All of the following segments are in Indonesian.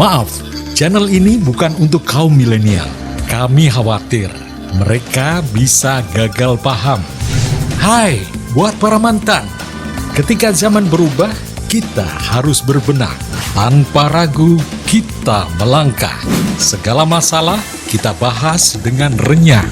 Maaf, channel ini bukan untuk kaum milenial. Kami khawatir mereka bisa gagal paham. Hai, buat para mantan. Ketika zaman berubah, kita harus berbenah. Tanpa ragu, kita melangkah. Segala masalah kita bahas dengan renyah.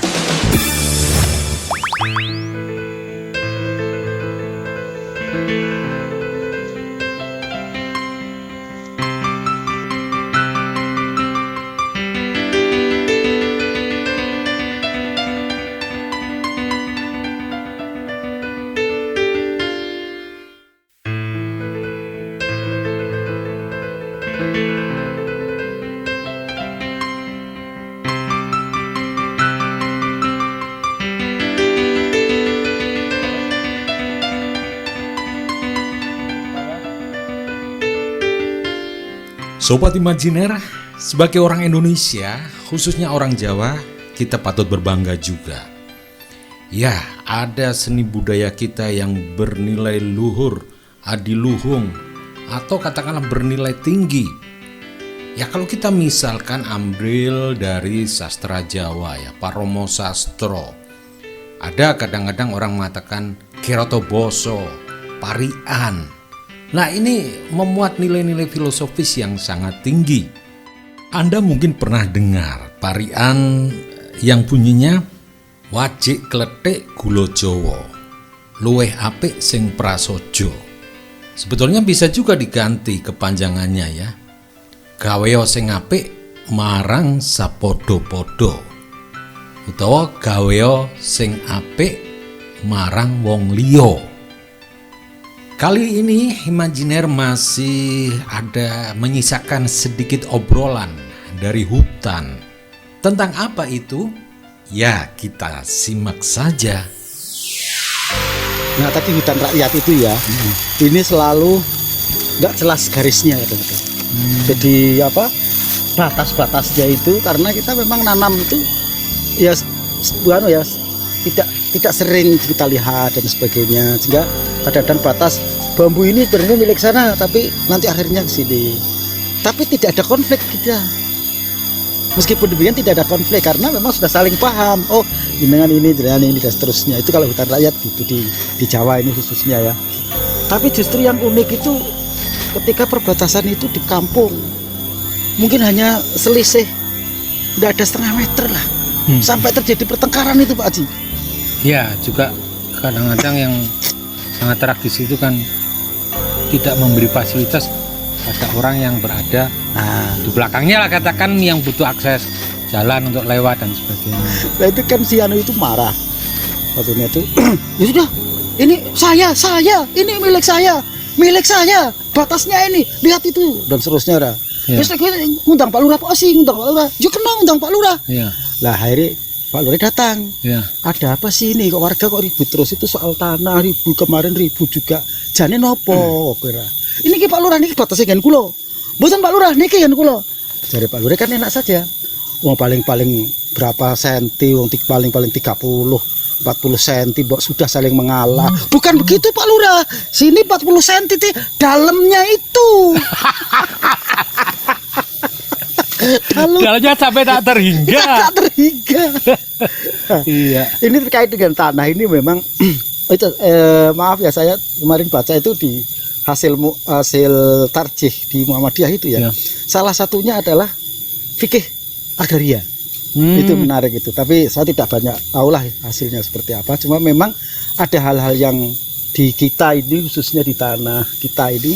Sobat Imajiner, sebagai orang Indonesia, khususnya orang Jawa, kita patut berbangga juga. Ya, ada seni budaya kita yang bernilai luhur, adiluhung, atau katakanlah bernilai tinggi. Ya, kalau kita misalkan ambil dari sastra Jawa ya, Paromo Sastro. Ada kadang-kadang orang mengatakan Keroto Boso, Parian. Nah, ini memuat nilai-nilai filosofis yang sangat tinggi. Anda mungkin pernah dengar parian yang bunyinya wajik kletik gula Jawa, luweh apik sing prasojo. Sebetulnya bisa juga diganti kepanjangannya ya. Gaweo sing apik marang sapodo-podo. Utawa gaweo sing apik marang wong liya. Kali ini Imajiner masih ada menyisakan sedikit obrolan dari hutan. Tentang apa itu? Ya, kita simak saja. Nah, tadi hutan rakyat itu ya, ini selalu nggak jelas garisnya kadang-kadang. Jadi batas-batasnya itu karena kita memang nanam itu ya tidak sering kita lihat dan sebagainya, sehingga kadang-kadang batas bambu ini sebenarnya milik sana tapi nanti akhirnya ke sini, tapi tidak ada konflik kita. Meskipun demikian tidak ada konflik karena memang sudah saling paham. Oh, dengan ini dan seterusnya. Itu kalau hutan rakyat gitu di Jawa ini khususnya ya. Tapi justru yang unik itu ketika perbatasan itu di kampung mungkin hanya selisih tidak ada setengah meter lah sampai terjadi pertengkaran itu Pak Haji. Ya, juga kadang-kadang yang sangat tragis itu kan tidak memberi fasilitas pada orang yang berada di belakangnya lah, katakan yang butuh akses jalan untuk lewat dan sebagainya. Nah itu kan si Anu itu marah waktunya itu. Ya sudah, ini saya, ini milik saya, batasnya ini, lihat itu dan seterusnya dah. Ya. Terus gue ngundang Pak Lurah, ngundang Pak Lurah, yuk kenal ngundang Pak Lurah. Ya. Lah akhirnya Pak Lurah datang. Ya. Ada apa sih ini kok warga kok ribut terus, itu soal tanah ribut, kemarin ribut juga. Jane nopo kira. Ini ki Pak Lurah niki batasnya kan kula. Mboten Pak Lurah niki kan kula. Jare Pak Lurah kan enak saja. Wong paling-paling berapa senti, wong paling-paling 30 40 senti mbok sudah saling mengalah. Bukan begitu Pak Lurah. Sini 40 senti dalamnya itu. Dalamnya sampai tak terhingga. Tak terhingga. Iya. Ini terkait dengan tanah ini memang itu maaf ya, saya kemarin baca itu di hasil tarjih di Muhammadiyah itu ya. Salah satunya adalah fikih agraria. Itu menarik itu. Tapi saya tidak banyak tahulah hasilnya seperti apa. Cuma memang ada hal-hal yang di kita ini khususnya di tanah kita ini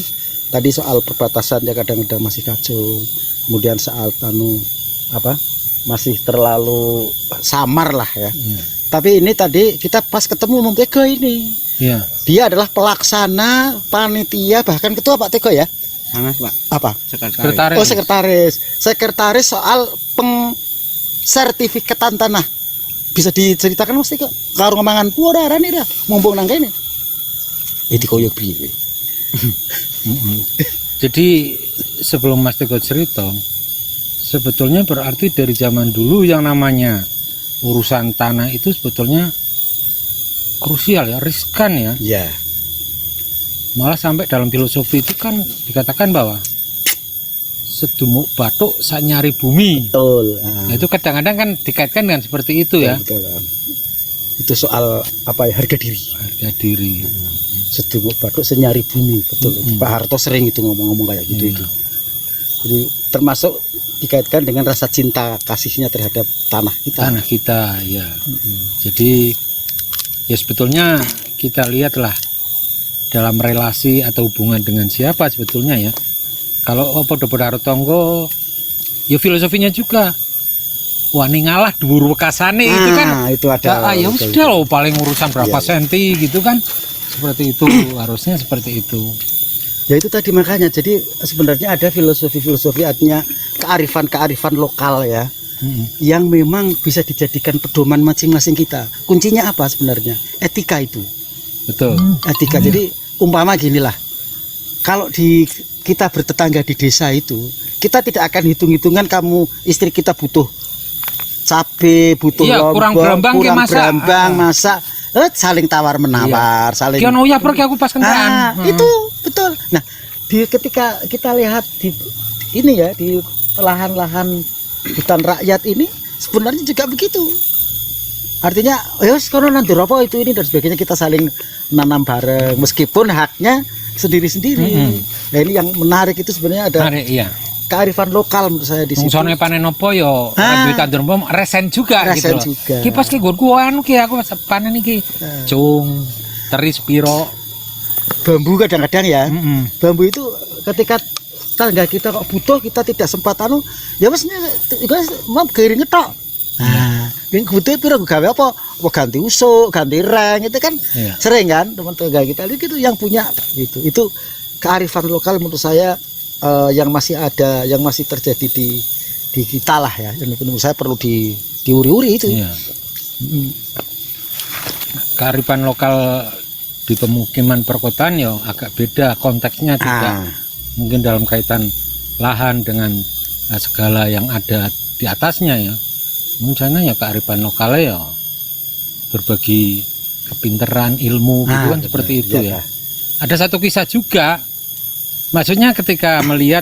tadi soal perbatasan ya kadang-kadang masih kacau. Kemudian soal masih terlalu samar lah ya. Tapi ini tadi kita pas ketemu Om Tego ini. Iya. Dia adalah pelaksana panitia bahkan ketua Pak Tego ya. Sanes Pak. Apa? Sekretaris. Oh sekretaris. Sekretaris soal sertifikatan tanah. Bisa diceritakan Mas Tego? Karo ngomongan ku ora arane dah. Mumpung nang kene. Iki koyo piye? Jadi sebelum Mas Tego cerita, sebetulnya berarti dari zaman dulu yang namanya urusan tanah itu sebetulnya krusial ya, riskan ya. Iya. Malah sampai dalam filosofi itu kan dikatakan bahwa sedumuk batuk sak nyari bumi. Betul. Nah, itu kadang-kadang kan dikaitkan dengan seperti itu ya. Betul. Itu soal apa ya, harga diri. Harga diri. Sedumuk batuk senyari bumi, betul. Pak Harto sering itu ngomong-ngomong kayak gitu itu. Jadi termasuk dikaitkan dengan rasa cinta kasihnya terhadap tanah kita. Tanah kita, ya. Jadi ya sebetulnya kita lihatlah dalam relasi atau hubungan dengan siapa sebetulnya ya. Kalau podo-podo tonggo, ya filosofinya juga wani ngalah dhuwur wekasane itu kan. Itu ada. Ya sudah loh, paling urusan berapa senti gitu kan. Seperti itu, harusnya seperti itu. Ya itu tadi makanya, jadi sebenarnya ada filosofi-filosofi, artinya kearifan-kearifan lokal ya, yang memang bisa dijadikan pedoman masing-masing kita. Kuncinya apa sebenarnya? Etika itu. Betul. Etika. Jadi umpama ginilah, kalau kita bertetangga di desa itu, kita tidak akan hitung-hitungan kamu istri kita butuh cabe, butuh lombok, kurang berambang, masak. Saling tawar menawar, saling. Kian ya pergi aku pas kendaraan. Itu betul. Nah, ketika kita lihat di ini ya, di lahan-lahan hutan rakyat ini sebenarnya juga begitu. Artinya, ya sekarang nanti apa itu ini dan sebagainya, kita saling nanam bareng meskipun haknya sendiri-sendiri. Nah, ini yang menarik itu sebenarnya ada. Menarik, iya. Kearifan lokal menurut saya di situ. Sone panen opo yo duit tandur pom resen juga Resen gitu. juga. Ki pas ki nggonku anu ki aku pas panen iki cung teris piro. Bambu kadang-kadang ya. Bambu itu ketika tangga kita kok butuh, kita tidak sempat anu, ya wis mau garing ngetok. Nah, yang kebutuhan piro gawe apa? Ganti usuk, ganti reng, itu kan sering kan teman tangga kita itu yang punya gitu. Itu kearifan lokal menurut saya yang masih ada, yang masih terjadi di kita lah ya. Dan menurut saya perlu diuri-uri itu. Iya. Kearifan lokal di pemukiman perkotaan ya agak beda konteksnya juga. Mungkin dalam kaitan lahan dengan segala yang ada di atasnya ya. Mungkin sana ya kearifan lokalnya ya berbagi kepintaran ilmu gitu kan, seperti itu ya. Ada satu kisah juga. Maksudnya ketika melihat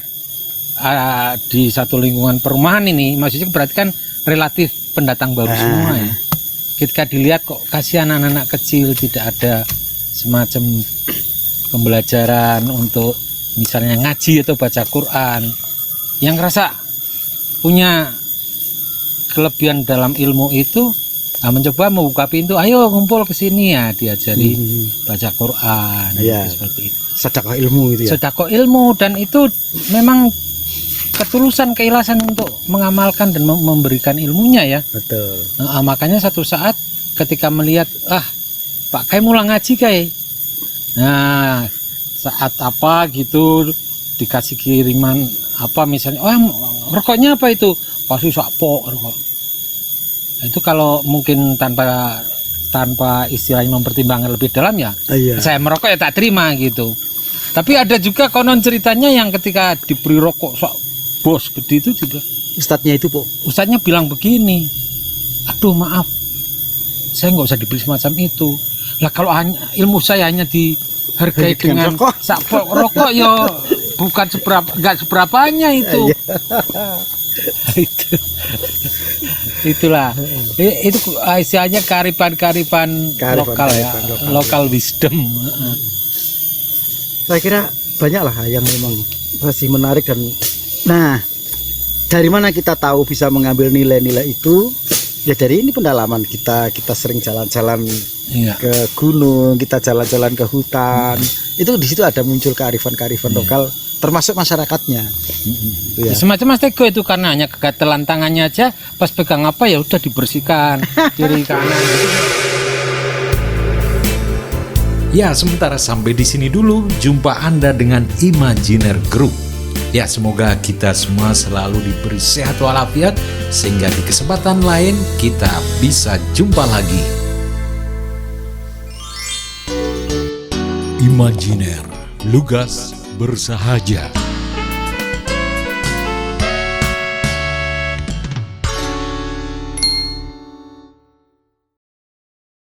di satu lingkungan perumahan ini, maksudnya berarti kan relatif pendatang baru semua ya. Ketika dilihat kok kasihan anak-anak kecil, tidak ada semacam pembelajaran untuk misalnya ngaji atau baca Quran, yang rasa punya kelebihan dalam ilmu itu, mencoba membuka pintu, ayo ngumpul ke sini ya, diajari baca Quran, seperti itu. Sedekah ilmu itu ya. Sedekah ilmu, dan itu memang ketulusan, keikhlasan untuk mengamalkan dan memberikan ilmunya ya. Betul. Makanya satu saat ketika melihat Pak Kai mulai ngaji Kai. Nah, saat apa gitu dikasih kiriman apa misalnya, rokoknya apa itu? Pasti sakpo rokok. Itu kalau mungkin tanpa istilahnya mempertimbangkan lebih dalam ya, saya merokok ya tak terima gitu. Tapi ada juga konon ceritanya yang ketika diberi rokok sok bos gede itu juga Ustadznya itu po, ustadznya bilang begini, aduh maaf, saya nggak usah diberi semacam itu lah, kalau ilmu saya hanya dihargai dengan sakpok rokok ya bukan nggak seberapanya itu. Itulah itu istilahnya kearifan lokal ya, lokal wisdom. Saya kira banyak lah yang memang masih menarik. Dan nah, dari mana kita tahu bisa mengambil nilai-nilai itu? Ya dari ini pendalaman kita sering jalan-jalan ke gunung, kita jalan-jalan ke hutan. Itu di situ ada muncul kearifan-kearifan lokal, termasuk masyarakatnya. Ya. Semacam Mas Tego itu karena hanya kegatelan tangannya aja, pas pegang apa ya udah dibersihkan kiri kanan. Ya, sementara sampai di sini dulu jumpa Anda dengan Imajiner Group. Ya, semoga kita semua selalu diberi sehat walafiat sehingga di kesempatan lain kita bisa jumpa lagi. Imajiner, lugas bersahaja.